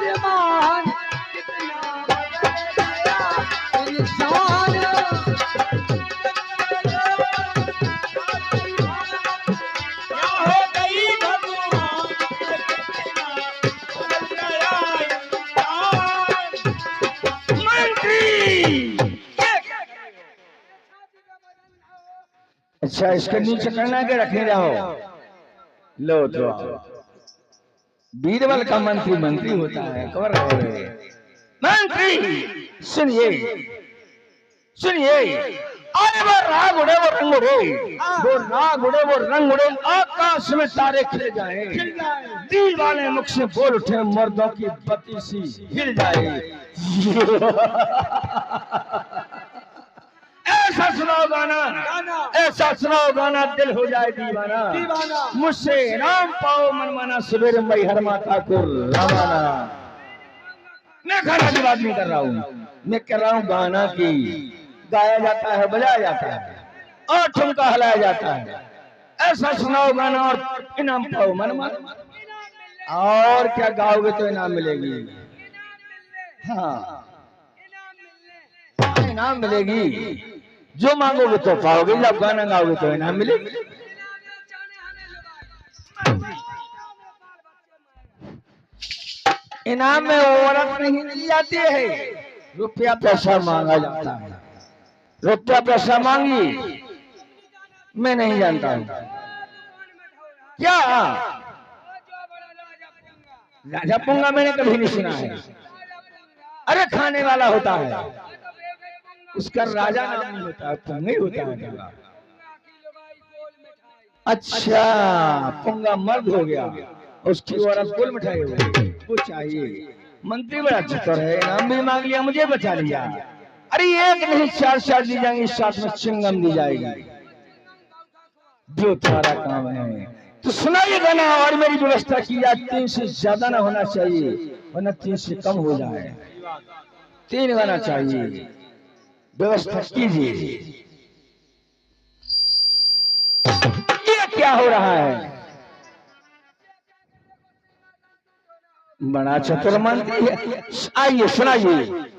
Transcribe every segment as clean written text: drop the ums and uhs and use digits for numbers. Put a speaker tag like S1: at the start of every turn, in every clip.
S1: आसमान कितना बदल गया इंसान।
S2: अच्छा, इसके नीचे करना के रखे रहो। लो तो बीरबल का मंत्री मंत्री होता है, कवर रहे मंत्री। सुनिए सुनिए, अरे वो राग उड़े वो रंग उड़े, वो राग उड़े वो रंग उड़े, आकाश में तारे खिल जाए, दिल वाले मुख से बोल उठे, मर्दों की बत्ती सी हिल जाए। ऐसा सुनाओ गाना, ऐसा सुनाओ गाना, दिल हो जाए दीवाना। मुझसे इनाम पाओ मनमाना, सवेरे मई हर माता को रवाना। मैं गाना की बात नहीं कर रहा हूँ, मैं कह रहा हूँ गाना की गाया जाता है, बजाया जाता है और ठुमका हिलाया जाता है। ऐसा सुनाओ गाना और इनाम पाओ मनमाना। और क्या गाओगे तो इनाम मिलेगी। हाँ, इनाम मिलेगी, जो मांगोगे तो पाओगे, जब गाना गाओगे तो इनाम मिलेगी। इनाम में औरत नहीं मिल जाती है, रुपया पैसा मांगा जाता है। रुपया पैसा मांगी मैं नहीं जानता हूँ क्या। राजा पुंगा मैंने कभी नहीं सुना है। अरे खाने वाला होता है, उसका राजा नहीं होता है, पुंगा ही होता है। अच्छा, पुंगा मर्द हो गया, उसकी औरत गोल मिठाई हो गई, वो चाहिए। मंत्री बड़ा चतुर है, इनाम भी मांग लिया, मुझे बचा लिया। अरे एक नहीं चार चार दी जाएंगी, साथ में चिंगम दी जाएगी, जो तुम्हारा काम है। तो सुनाइए गाना और मेरी व्यवस्था की जाए। 3 से ज्यादा ना होना चाहिए, वरना 3 से कम हो जाए। 3 गाना चाहिए, व्यवस्था कीजिए। ये क्या हो रहा है? बड़ा चतुर मंत्री है। आइए सुनाइए।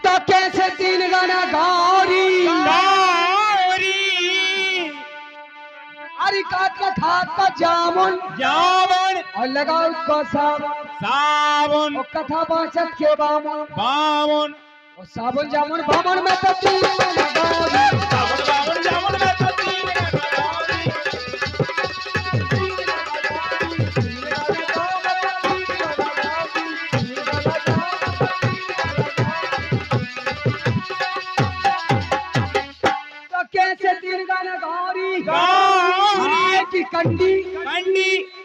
S1: तो कैसे 3 गाना गौरी अरे काट का खाद का जामुन और लगाओ उसको साबुन और कथा बासत के बामुन और साबुन जामुन बामुन में तो 3 गाना गौरी। कैसे 3 गाना गौरी की कंडी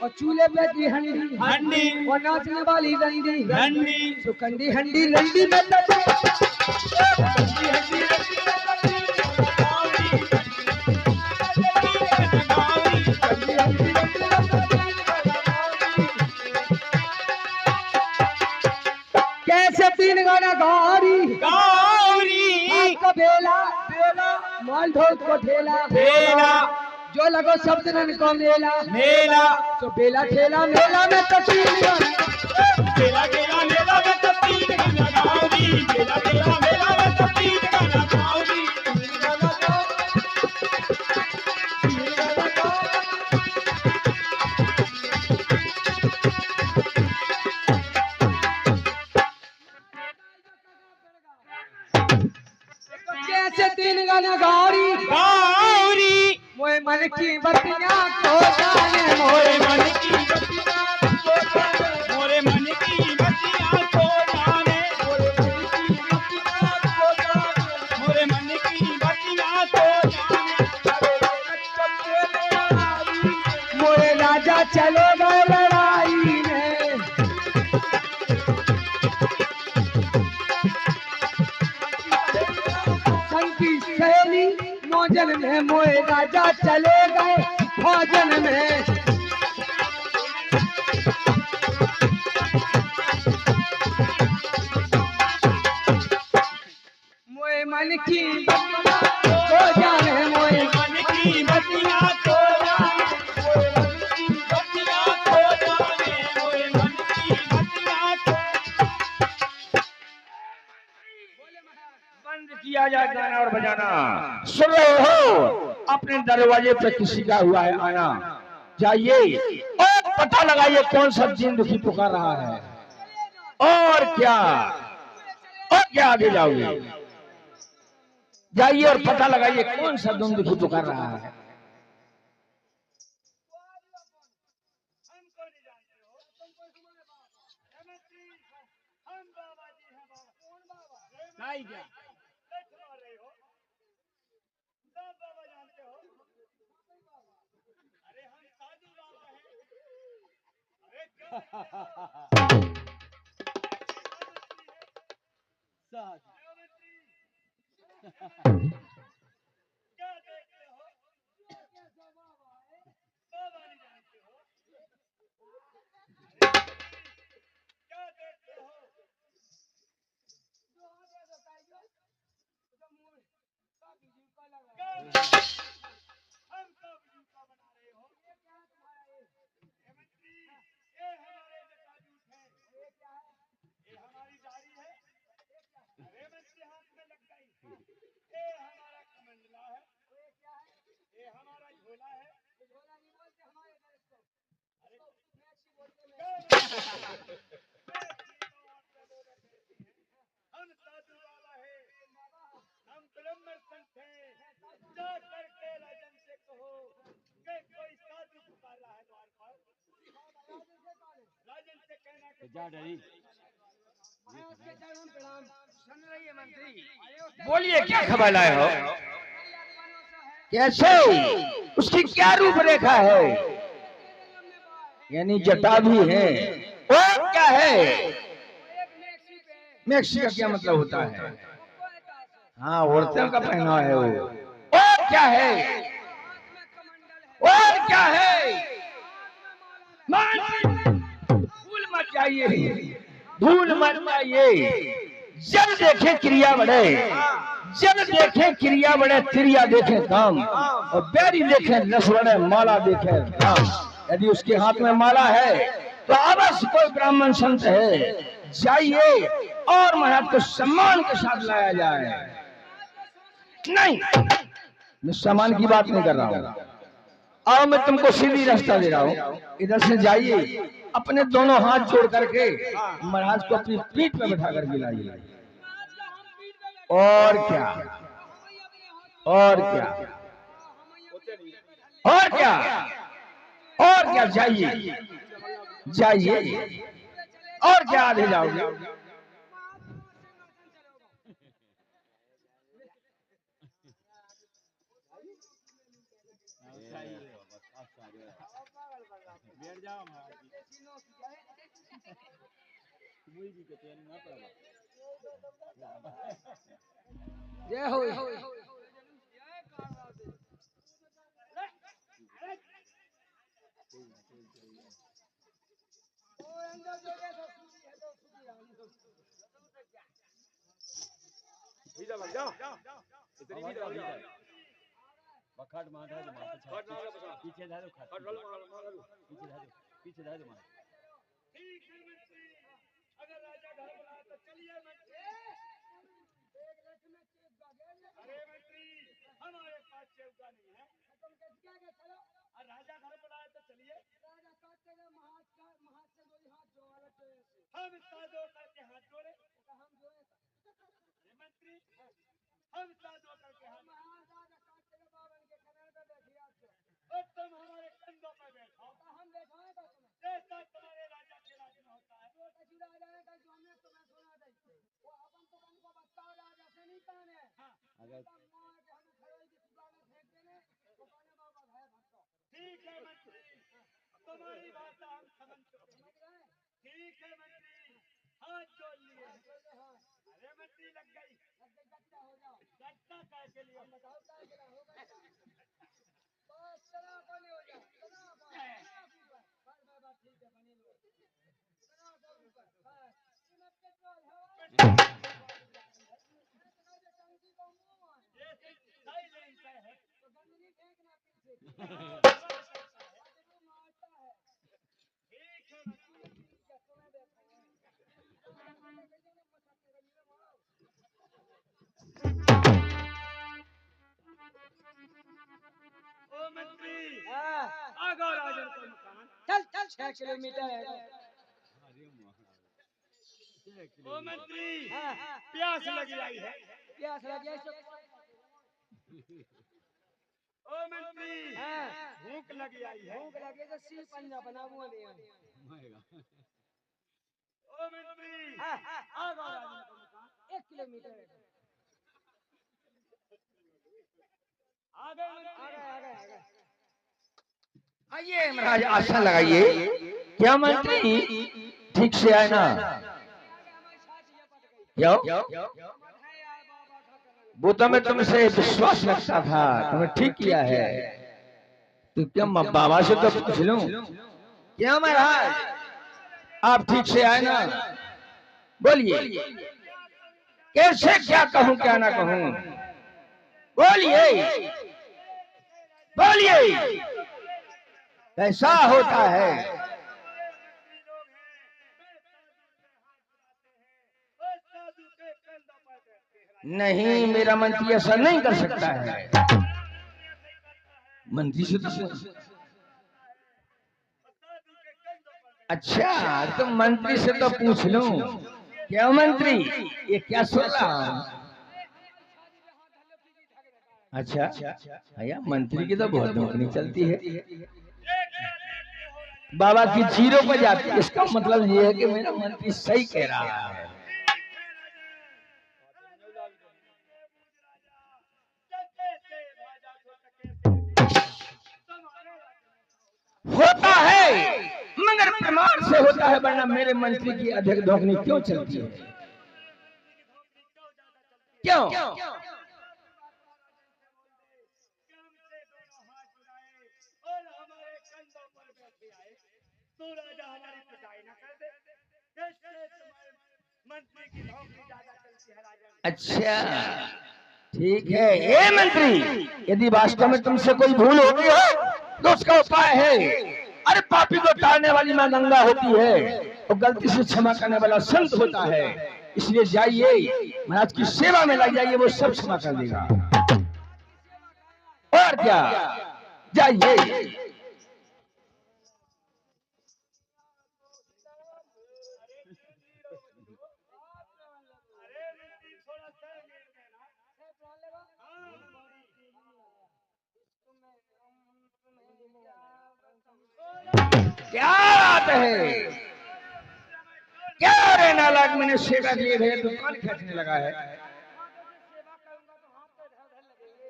S1: और चूल्हे पे की हंडी और नाचने वाली रंडी तो कंडी हंडी रंडी में कैसे 3 गाना गौरी आपका बेला माल ढोल को ठेला जो लगो शब्द रन को मेला तो बेला ठेला मेला में तो 3 गाना कैसे 3 गाना गौरी मोए मन की बत्तियां खो जाने मोए मन की मोए राजा चलो गए लड़ाई में संगी सहेली मौजन में मोए राजा चले गए भोजन में
S2: जाए गाना और बजाना। सुन रहे हो, अपने दरवाजे पे किसी का हुआ है आना, जाइए और पता लगाइए कौन सा जिन दुखी पुकार रहा है। और क्या आगे जाओगे, जाइए और पता लगाइए कौन सा दुम दुखी पुकार रहा है। बोलिए क्या खबर लाए हो, कैसे, उसकी क्या रूपरेखा है, यानी जटा भी है और क्या है, मैक्सी का क्या मतलब होता है, हाँ औरतों का पहनावा है वो, और क्या है, और क्या है, भूल मत जाइए, भूल मत जाइए, जब देखे क्रिया बढ़े, जब देखे क्रिया बढ़े, क्रिया देखे काम, और बैरी देखे रस बढ़े, माला देखे काम। यदि उसके हाथ में माला है तो अवश्य कोई ब्राह्मण संत है, जाइए और महाराज को सम्मान के साथ लाया जाए। नहीं, मैं सम्मान की बात नहीं कर रहा हूँ, आओ मैं तुमको सीधी रास्ता दे रहा हूँ, इधर से जाइए, अपने दोनों हाथ जोड़ करके महाराज को अपनी पीठ पे बैठा कर लाइए। और क्या, और क्या, और क्या, और क्या, जाइए जाइए, और क्या आगे जाओगे,
S1: जय हो।
S3: खट माथा है माथा पीछे धारो खट पीछे धारो पीछे धारो माथा। ठीक है मंत्री, अगर राजा घर बुलाए तो चलिए मंत्री। अरे मंत्री, हमारे पास चौका नहीं है, तुम क्या क्या चलो, और राजा घर बुलाए तो चलिए। राजा काटते गए महाज से दो हाथ जो अलग से हम साधो करके हाथ जोड़े, हम जोड़े। अरे मंत्री, हम साधो करके हाथ, राजा काटते गए बावन के कनाल पे बैठिए आपको, और तुम हमारे कंधों पे बैठो, हम बैठाए तो तुम्हें, जैसा तुम्हारे राजा के राज में होता है। वो कछु राजा है जो हमने तुम्हें सुना दे, वो अपन तो हमको बताओ राजा से नहीं कहने, अगर हमें खड़ोई की दुकान फेंक देने तो कहने बाबा है भक्तो। ठीक है मंत्री, तुम्हारी बात हम समझ चुके, ठीक है मंत्री, हाथ जोड़ लिए। अरे मंत्री लग गई, गट्टा हो जाओ, गट्टा काय के लिए बताओ, काय के लिए होगा, बस चला बने हो जाओ, चला बस ठीक है बने लो, चला ऊपर बस कीमत पेट्रोल है ये साइलेंस है तो गंदगी फेंकना पीछे मारता है। ठीक है तुम्हें देखो ओ मंत्री
S1: हाँ,
S3: आगा राजन का मकान।
S1: चल चल 6 किलोमीटर है।
S3: ओ मंत्री
S1: हाँ,
S3: प्यास लगी आई है।
S1: प्यास लगी है सो।
S3: ओ मंत्री
S1: हाँ,
S3: भूख लगी आई है।
S1: भूख लगे तो सिर पंजा बना हुआ नहीं है।
S3: ओ मंत्री
S1: हाँ,
S3: आगा राजन का मकान।
S1: 1 किलोमीटर है।
S3: आगे
S1: आ
S3: मंत्री
S1: गए आ गए आ गए।
S2: आइए महाराज आसन लगाइए। क्या मंत्री ठीक से आए ना? क्यों? वो तो मैं तुमसे विश्वास रखता था, तुमने ठीक किया है। तो क्या बाबा से तो पूछ लूं? क्या महाराज आप ठीक से आए ना? बोलिए कैसे, क्या कहूं क्या ना कहूं, बोलिए बोलिए कैसा होता है? नहीं, मेरा मंत्री ऐसा नहीं कर सकता है। मंत्री से तो अच्छा, तो मंत्री से तो पूछ लूं। क्या मंत्री ये क्या सुन रहा हूं? अच्छा भैया, मंत्री की तो बहुत नौकरी चलती है, बाबा की जीरो पर जाती है। इसका मतलब ये है कि मेरा मंत्री सही कह रहा है। होता है मगर प्रमाण से होता है, वरना मेरे मंत्री की अधिक नौकरी क्यों चलती है? क्यों?
S3: तो राजा हमारी पिटाई न कर दे। कैसे तुम्हारे मंत्री की नौकरी ज्यादा चलती है राजन।
S2: अच्छा ठीक है। ये मंत्री, यदि वास्तव में तुमसे कोई भूल हो गई हो तो उसका उपाय है। अरे पापी को टालने वाली मां गंगा होती है और गलती से क्षमा करने वाला संत होता है। इसलिए जाइए महाराज की सेवा में लग जाइए, वो सब क्षमा कर देगा। और क्या, जाइए। क्या बात है? क्या रे नालायक, मैंने सेवा दिए भैया दुकान खींचने लगा है।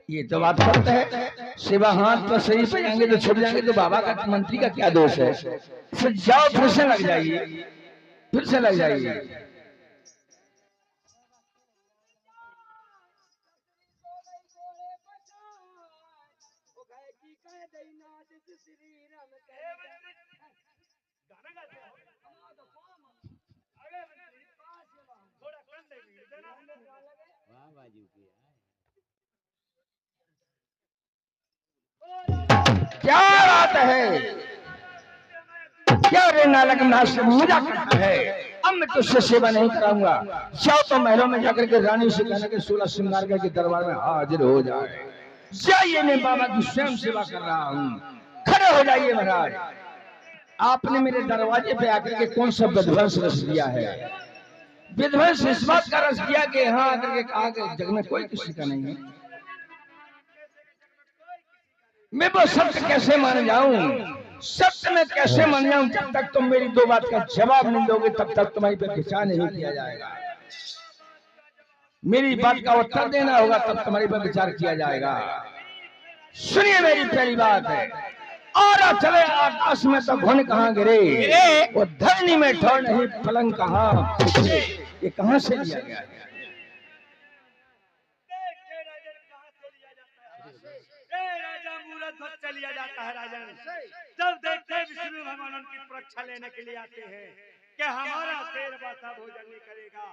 S2: ये तो बात सत्य है, सेवा हाथ पर सही पे जाएंगे तो छुप जाएंगे, तो बाबा का मंत्री का क्या दोष है? फिर जाओ, फिर से लग जाइए, फिर से लग जाइए। क्या बात है? क्या रे नालायक मजाक करता है? अब मैं तुझसे सेवा नहीं कराऊंगा। जाओ तो महलों में जाकर के रानी से कहना कि 16 श्रृंगार के दरबार में हाजिर हो जाए। जाइए, मैं बाबा की स्वयं सेवा कर रहा हूँ। खड़े हो जाइए महाराज। आपने मेरे दरवाजे पे आकर के कौन सा विध्वंस रच दिया है? विध्वंस इस बात का रच दिया कि यहाँ आकर के कहा कि जग में कोई किसी का नहीं है। मैं वो सत्य कैसे मान जाऊं? सत्य में कैसे मान जाऊं? जब तक तुम मेरी दो बात का जवाब नहीं दोगे तब तक तुम्हारी पे विचार नहीं किया जाएगा। मेरी बात का उत्तर देना होगा तब तुम्हारी पर विचार किया जाएगा। सुनिए, मेरी पहली बात है, और चले आकाश में तो घुन कहाँ गिरे, वो धरनी में ठोर नहीं पलंग कहाँ। ये कहाँ से लिया गया है?
S3: लिया जाता है राजन। जब देखते हैं विष्णु भगवान उनकी परीक्षा लेने के लिए आते हैं कि हमारा शेर बासा भोजन नहीं करेगा,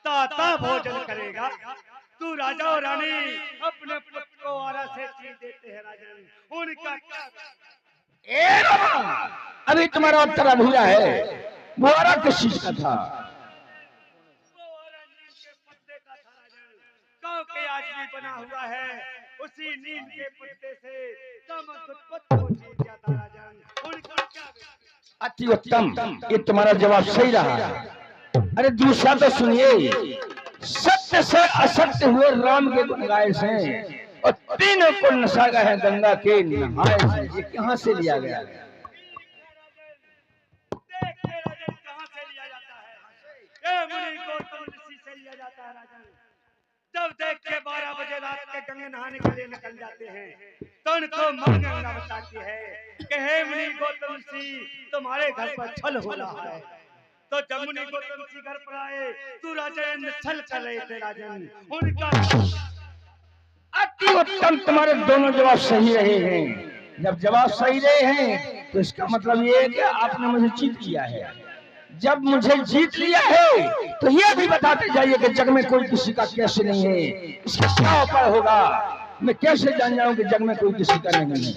S3: ताता भोजन करेगा। तू राजा और रानी अपने पुत्र को आरा से चीज देते हैं राजन। उनका
S2: अभी तुम्हारा उत्तर अधूरा है। वो आरा किस चीज का था?
S3: पत्ते का था राजन। गाँव के आज भी बना हुआ है, उसी नीम के पत्ते से
S2: अति उत्तम, ये तुम्हारा जवाब सही रहा। अरे दूसरा तो सुनिए, सत्य से असत्य हुए राम के गुण गाए से और तीनों को नशा गए हैं गंगा के नहाए से। ये कहाँ से लिया गया?
S3: जब देख के 12 बजे रात के गंगे नहाने के लिए निकल जाते हैं तो उनको मां गंगा बताती है कि हे मुनि गौतम ऋषि, तुम्हारे घर पर छल हो रहा है। तो जब मुनि गौतम ऋषि घर पर आए तो राजन छल कर रहे थे। राजन उनका
S2: अति उत्तम, तुम्हारे दोनों जवाब सही रहे हैं। जब जवाब सही रहे हैं तो इसका मतलब ये है कि आपने मुझे जीत लिया है। जब मुझे जीत लिया है तो ये भी बताते जाइए कि जग में कोई किसी का कैसे नहीं है। इसका क्या उपाय होगा? मैं कैसे जान जाऊं कि जग में कोई किसी का नहीं है?